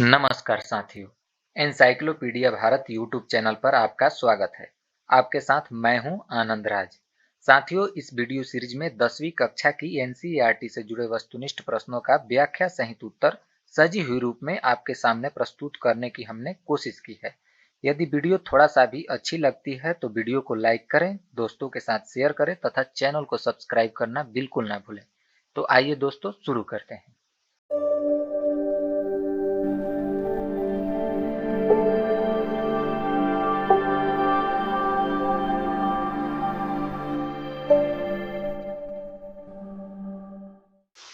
नमस्कार साथियों, encyclopedia Bharat YouTube channel पर आपका स्वागत है। आपके साथ मैं हूं आनंद राज। साथियों, इस वीडियो सीरीज में 10वीं कक्षा की एनसीईआरटी से जुड़े वस्तुनिष्ठ प्रश्नों का व्याख्या सहित उत्तर सजी हुई रूप में आपके सामने प्रस्तुत करने की हमने कोशिश की है। यदि वीडियो थोड़ा सा भी अच्छी लगती है तो वीडियो को लाइक करें, दोस्तों के साथ शेयर करें तथा चैनल को सब्सक्राइब करना बिल्कुल ना भूलें। तो आइए दोस्तों, शुरू करते हैं।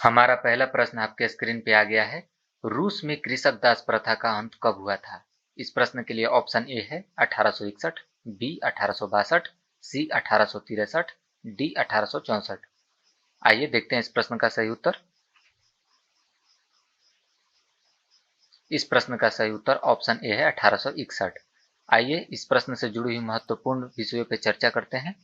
हमारा पहला प्रश्न आपके स्क्रीन पे आ गया है। रूस में कृषक दास प्रथा का अंत कब हुआ था? इस प्रश्न के लिए ऑप्शन ए है 1861, बी 1862, सी 1863, डी 1864। आइए देखते हैं इस प्रश्न का सही उत्तर। इस प्रश्न का सही उत्तर ऑप्शन ए है 1861। आइए इस प्रश्न से जुड़ी हुई महत्वपूर्ण विषयों पर चर्चा करते हैं।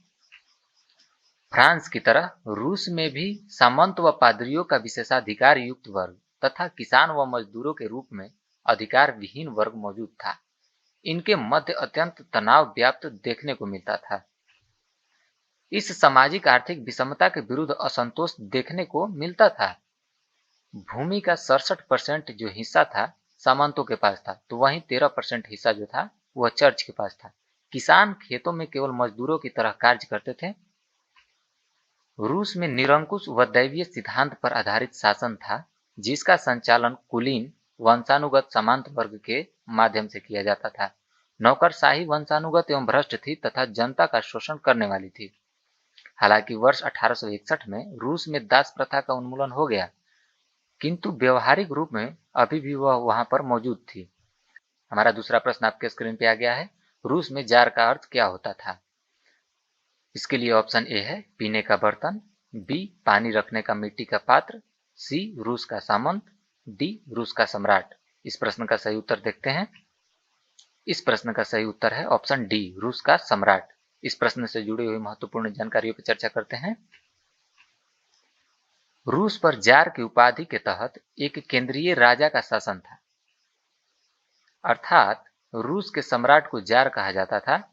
फ्रांस की तरह रूस में भी सामंत व पादरियों का विशेषाधिकार युक्त वर्ग तथा किसान व मजदूरों के रूप में अधिकार विहीन वर्ग मौजूद था। इनके मध्य अत्यंत तनाव व्याप्त देखने को मिलता था। इस सामाजिक आर्थिक विषमता के विरुद्ध असंतोष देखने को मिलता था। भूमि का 67% जो हिस्सा था सामंतों के पास था, तो वहीं 13% हिस्सा जो था वह चर्च के पास था। किसान खेतों में केवल मजदूरों की तरह कार्य करते थे। रूस में निरंकुश व दैवीय सिद्धांत पर आधारित शासन था, जिसका संचालन कुलीन वंशानुगत सामंत वर्ग के माध्यम से किया जाता था। नौकरशाही वंशानुगत एवं भ्रष्ट थी तथा जनता का शोषण करने वाली थी। हालांकि वर्ष 1861 में रूस में दास प्रथा का उन्मूलन हो गया, किंतु व्यवहारिक रूप में अभी भी वह वहां पर मौजूद थी। हमारा दूसरा प्रश्न आपके स्क्रीन पे आ गया है। रूस में जार का अर्थ क्या होता था? इसके लिए ऑप्शन ए है पीने का बर्तन, बी पानी रखने का मिट्टी का पात्र, सी रूस का सामंत, डी रूस का सम्राट। इस प्रश्न का सही उत्तर देखते हैं। इस प्रश्न का सही उत्तर है ऑप्शन डी, रूस का सम्राट। इस प्रश्न से जुड़ी हुई महत्वपूर्ण जानकारियों पर चर्चा करते हैं। रूस पर जार की उपाधि के तहत एक केंद्रीय राजा का शासन था, अर्थात रूस के सम्राट को जार कहा जाता था।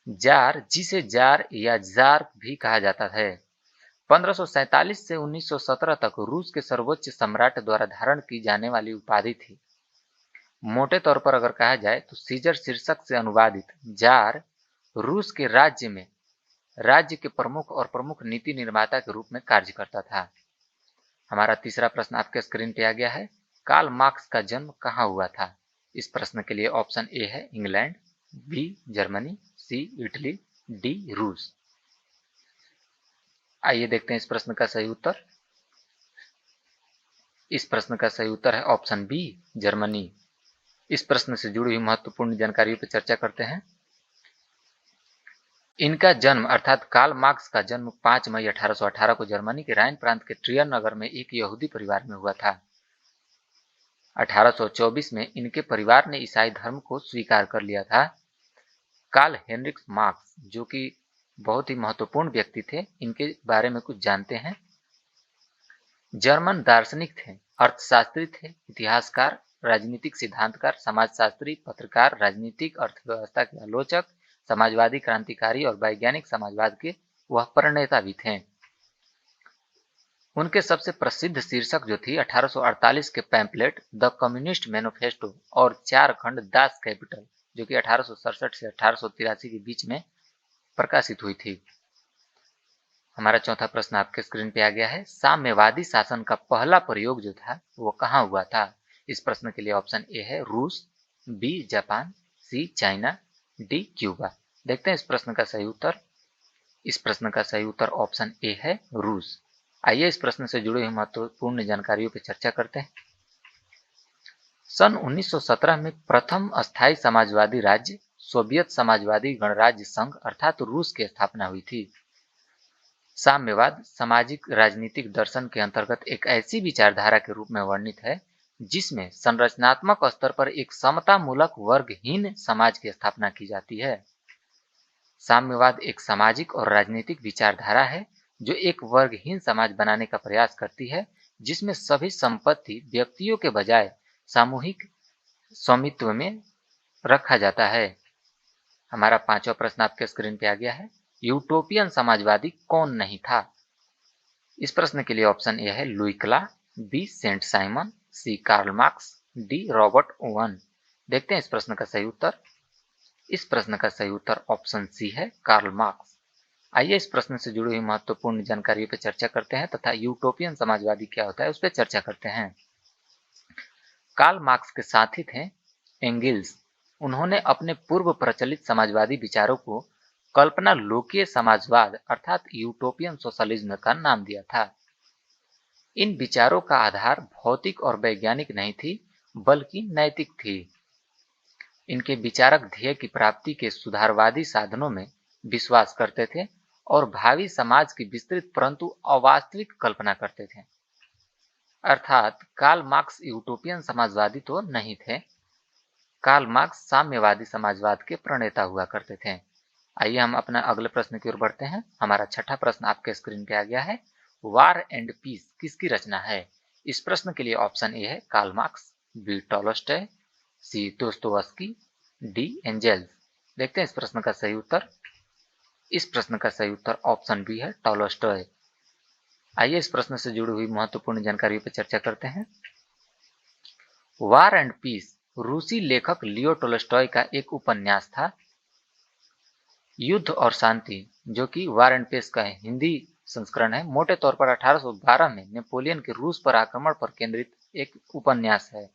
जार, जिसे जार या जार भी कहा जाता है, 1547 से 1917 तक रूस के सर्वोच्च सम्राट द्वारा धारण की जाने वाली उपाधि थी। मोटे तौर पर अगर कहा जाए तो सीजर शीर्षक से अनुवादित जार रूस के राज्य के प्रमुख और प्रमुख नीति निर्माता के रूप में कार्य करता था। हमारा तीसरा प्रश्न आपके स्क्रीन पे आ गया है। कार्ल मार्क्स का जन्म कहाँ हुआ था? इस प्रश्न के लिए ऑप्शन ए है इंग्लैंड, बी जर्मनी, सी इटली, डी रूस। आइए देखते हैं इस प्रश्न का सही उत्तर। इस प्रश्न का सही उत्तर है ऑप्शन बी, जर्मनी। इस प्रश्न से जुड़ी हुई महत्वपूर्ण जानकारियों पर चर्चा करते हैं। इनका जन्म अर्थात कार्ल मार्क्स का जन्म 5 मई 1818 को जर्मनी के राइन प्रांत के ट्रियर नगर में एक यहूदी परिवार में हुआ था। 1824 में इनके परिवार ने ईसाई धर्म को स्वीकार कर लिया था। कार्ल हेनरिक मार्क्स, जो कि बहुत ही महत्वपूर्ण व्यक्ति थे, इनके बारे में कुछ जानते हैं। जर्मन दार्शनिक थे, अर्थशास्त्री थे, इतिहासकार, राजनीतिक सिद्धांतकार, समाजशास्त्री, पत्रकार, राजनीतिक अर्थव्यवस्था के आलोचक, समाजवादी क्रांतिकारी और वैज्ञानिक समाजवाद के वह प्रणेता भी थे। उनके सबसे प्रसिद्ध शीर्षक जो थी 1848 के पैम्पलेट द कम्युनिस्ट मैनिफेस्टो और 4 खंड दास कैपिटल, जो कि 1867 से 1883 के बीच में प्रकाशित हुई थी। हमारा चौथा प्रश्न आपके स्क्रीन पे आ गया है। साम्यवादी शासन का पहला प्रयोग जो था वो कहाँ हुआ था? इस प्रश्न के लिए ऑप्शन ए है रूस, बी जापान, सी चाइना, डी क्यूबा। देखते हैं इस प्रश्न का सही उत्तर। इस प्रश्न का सही उत्तर ऑप्शन ए है रूस। आइए इस प्रश्न से जुड़ी हुई महत्वपूर्ण जानकारियों पर चर्चा करते हैं। सन 1917 में प्रथम अस्थायी समाजवादी राज्य सोवियत समाजवादी गणराज्य संघ अर्थात रूस की स्थापना हुई थी। साम्यवाद सामाजिक राजनीतिक दर्शन के अंतर्गत एक ऐसी विचारधारा के रूप में वर्णित है जिसमें संरचनात्मक स्तर पर एक समतामूलक वर्गहीन समाज की स्थापना की जाती है। साम्यवाद एक सामाजिक और राजनीतिक विचारधारा है जो एक वर्गहीन समाज बनाने का प्रयास करती है, जिसमें सभी संपत्ति व्यक्तियों के बजाय सामूहिक स्वामित्व में रखा जाता है। हमारा पांचवा प्रश्न आपके स्क्रीन पे आ गया है। यूटोपियन समाजवादी कौन नहीं था? इस प्रश्न के लिए ऑप्शन ए है लुई क्ला, B Saint Simon, C Karl Marx, D Robert Owen. देखते हैं इस प्रश्न का सही उत्तर। इस प्रश्न का सही उत्तर ऑप्शन सी है कार्ल मार्क्स। आइए इस प्रश्न से जुड़ी हुई महत्वपूर्ण जानकारियों पर चर्चा करते हैं तथा यूटोपियन समाजवादी क्या होता है उस पर चर्चा करते हैं। कार्ल मार्क्स के साथी थे एंगिल्स। उन्होंने अपने पूर्व प्रचलित समाजवादी विचारों को कल्पना लोकीय समाजवाद अर्थात यूटोपियन सोशलिज्म का नाम दिया था। इन विचारों का आधार भौतिक और वैज्ञानिक नहीं थी बल्कि नैतिक थी। इनके विचारक ध्येय की प्राप्ति के सुधारवादी साधनों में विश्वास करते थे और भावी समाज की विस्तृत परंतु अवास्तविक कल्पना करते थे। अर्थात कार्ल मार्क्स यूटोपियन समाजवादी तो नहीं थे। कार्ल मार्क्स साम्यवादी समाजवाद के प्रणेता हुआ करते थे। आइए हम अपना अगले प्रश्न की ओर बढ़ते हैं। हमारा छठा प्रश्न आपके स्क्रीन पे आ गया है। वार एंड पीस किसकी रचना है? इस प्रश्न के लिए ऑप्शन ए है कार्ल मार्क्स, बी टॉलस्टॉय, सी दोस्तोवस्की, डी एंजेल्स। देखते हैं इस प्रश्न का सही उत्तर। इस प्रश्न का सही उत्तर ऑप्शन बी है टॉलस्टॉय। आइए इस प्रश्न से जुड़ी हुई महत्वपूर्ण जानकारियों पर चर्चा करते हैं। वार एंड पीस रूसी लेखक लियो टॉलस्टॉय का एक उपन्यास था। युद्ध और शांति, जो कि वार एंड पीस का हिंदी संस्करण है, मोटे तौर पर 1812 में नेपोलियन के रूस पर आक्रमण पर केंद्रित एक उपन्यास है।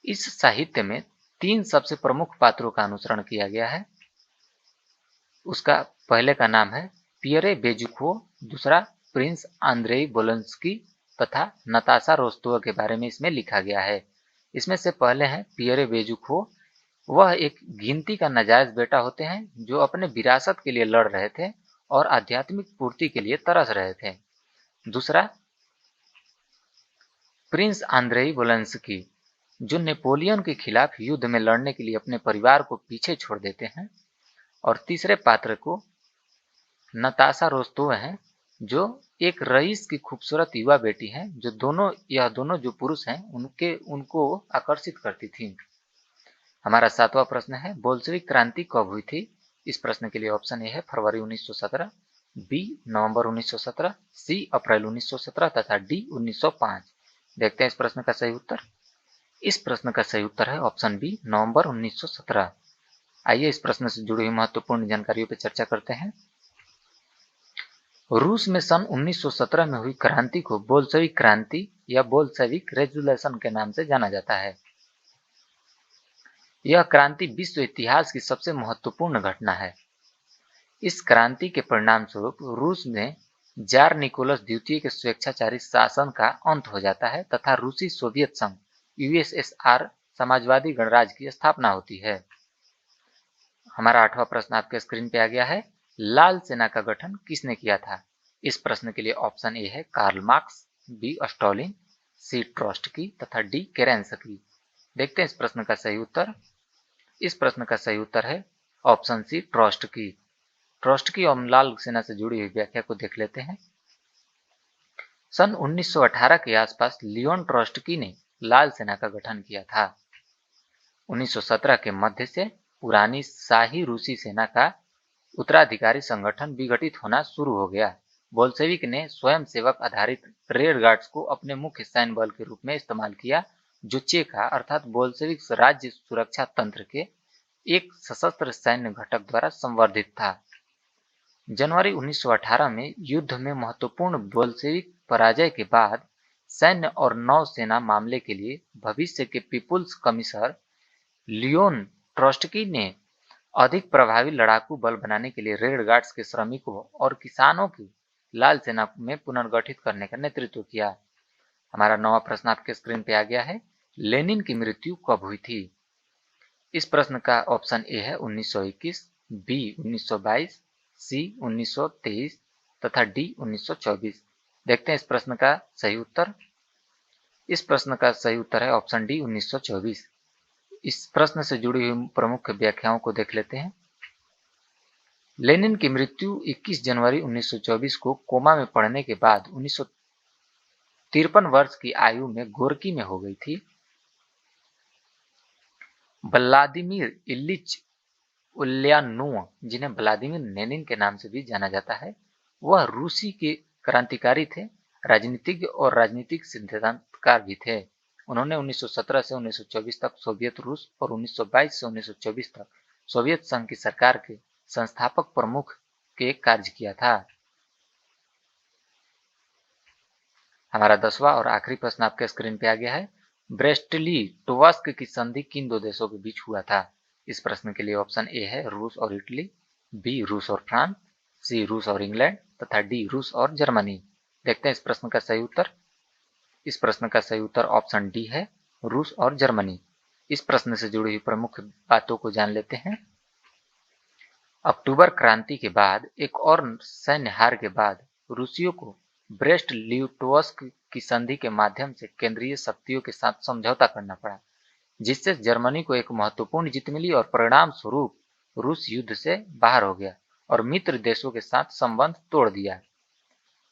इस साहित्य में 3 सबसे प्रमुख पात्रों का अनुसरण किया गया है। उसका पहले का नाम है पियरे बेजुखो, दूसरा प्रिंस आंद्रेई बोलंस्की तथा नताशा रोस्तोवा के बारे में इसमें लिखा गया है। इसमें से पहले हैं पियरे बेजुखो। वह एक गिनती का नाजायज बेटा होते हैं जो अपने विरासत के लिए लड़ रहे थे और आध्यात्मिक पूर्ति के लिए तरस रहे थे। दूसरा प्रिंस आंद्रेई बोलंस्की, जो नेपोलियन के खिलाफ युद्ध में लड़ने के लिए अपने परिवार को पीछे छोड़ देते हैं। और तीसरे पात्र को नताशा रोस्तोवा हैं, जो एक रईस की खूबसूरत युवा बेटी हैं, जो दोनों जो पुरुष हैं उनको आकर्षित करती थी। हमारा सातवां प्रश्न है बोल्शेविक क्रांति कब हुई थी? इस प्रश्न के लिए ऑप्शन ए है फरवरी 1917, बी नवंबर 1917, सी अप्रैल 1917 तथा डी 1905। देखते हैं इस प्रश्न का सही उत्तर। इस प्रश्न का सही उत्तर है ऑप्शन बी नवंबर 1917। आइए इस प्रश्न से जुड़ी हुई महत्वपूर्ण जानकारियों पर चर्चा करते हैं। रूस में सन 1917 में हुई क्रांति को बोल्शेविक क्रांति या बोल्शेविक रेवोल्यूशन के नाम से जाना जाता है। यह क्रांति विश्व इतिहास की सबसे महत्वपूर्ण घटना है। इस क्रांति के परिणाम स्वरूप रूस में जार निकोलस द्वितीय के स्वेच्छाचारी शासन का अंत हो जाता है तथा रूसी सोवियत संघ यूएसएसआर समाजवादी गणराज्य की स्थापना होती है। हमारा आठवां प्रश्न आपके स्क्रीन पे आ गया है। लाल सेना का गठन किसने किया था? इस प्रश्न के लिए ऑप्शन ए है कार्ल मार्क्स, बी स्टॉलिन, सी ट्रोट्स्की तथा डी केरेंस्की। देखते हैं इस प्रश्न का सही उत्तर। इस प्रश्न का सही उत्तर है ऑप्शन सी ट्रोट्स्की। ट्रोट्स्की और लाल सेना से जुड़ी हुई व्याख्या को देख लेते हैं। सन 1918 के आसपास लियोन ट्रोट्स्की ने लाल सेना का गठन किया था। 1917 के मध्य से पुरानी शाही रूसी सेना का उत्तराधिकारी संगठन विघटित होना शुरू हो गया। बोल्शेविक ने स्वयंसेवक आधारित रेड गार्ड्स को अपने मुख्य सैन्य बल के रूप में इस्तेमाल किया, जो चेका अर्थात बोल्शेविक राज्य सुरक्षा तंत्र के एक सशस्त्र सैन्य घटक द्वारा संवर्धित था। जनवरी 1918 में युद्ध में महत्वपूर्ण बोल्शेविक पराजय के बाद सैन्य और नौसेना मामले के लिए भविष्य के पीपुल्स कमिश्नर लियोन ट्रोट्स्की ने अधिक प्रभावी लड़ाकू बल बनाने के लिए रेड गार्ड्स के श्रमिकों और किसानों की लाल सेना में पुनर्गठित करने का नेतृत्व किया। हमारा नौवां प्रश्न आपके स्क्रीन पे आ गया है। लेनिन की मृत्यु कब हुई थी? इस प्रश्न का ऑप्शन ए है 1921, बी 1922, सी 1923 तथा डी 1924। देखते हैं इस प्रश्न का सही उत्तर। इस प्रश्न का सही उत्तर है ऑप्शन डी 1924। इस प्रश्न से जुड़ी हुई प्रमुख व्याख्याओं को देख लेते हैं। लेनिन की मृत्यु 21 जनवरी 1924 को कोमा में पड़ने के बाद 1953 वर्ष की आयु में गोर्की में हो गई थी। व्लादिमीर इलिच उल्यानोव, जिन्हें व्लादिमीर लेनिन के नाम से भी जाना जाता है, वह रूसी के क्रांतिकारी थे, राजनीतिज्ञ और राजनीतिक सिद्धांतकार भी थे। उन्होंने 1917 से 1924 तक सोवियत रूस और 1922 से 1924 तक सोवियत संघ की सरकार के संस्थापक प्रमुख के कार्य किया था। हमारा 10वां और आखिरी प्रश्न आपके स्क्रीन पे आ गया है। ब्रेस्ट-लिटोव्स्क की संधि किन दो देशों के बीच हुआ था? इस प्रश्न के लिए ऑप्शन ए है रूस और इटली, बी रूस और फ्रांस, सी रूस और इंग्लैंड तथा डी रूस और जर्मनी। देखते हैं इस प्रश्न का सही उत्तर। इस प्रश्न का सही उत्तर ऑप्शन डी है, रूस और जर्मनी। इस प्रश्न से जुड़ी हुई प्रमुख बातों को जान लेते हैं। अक्टूबर क्रांति के बाद एक और सैन्य हार के बाद रूसियों को ब्रेस्ट-लिटोव्स्क की संधि के माध्यम से केंद्रीय शक्तियों के साथ समझौता करना पड़ा, जिससे जर्मनी को एक महत्वपूर्ण जीत मिली और परिणाम स्वरूप रूस युद्ध से बाहर हो गया और मित्र देशों के साथ संबंध तोड़ दिया।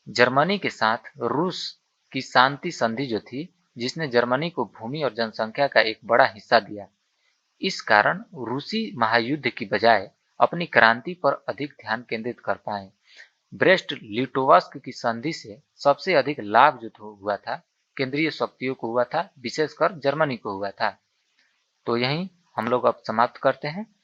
जर्मनी के साथ रूस की शांति संधि जो थी, जिसने जर्मनी को भूमि और जनसंख्या का एक बड़ा हिस्सा दिया। इस कारण रूसी महायुद्ध की बजाय अपनी क्रांति पर अधिक ध्यान केंद्रित कर पाए। ब्रेस्ट-लिटोव्स्क की संधि से सबसे अधिक लाभ जो हुआ था, केंद्रीय शक्तियों को हुआ था, विशेषकर जर्मनी को हुआ था। तो यहीं हम लोग अब समाप्त करते हैं।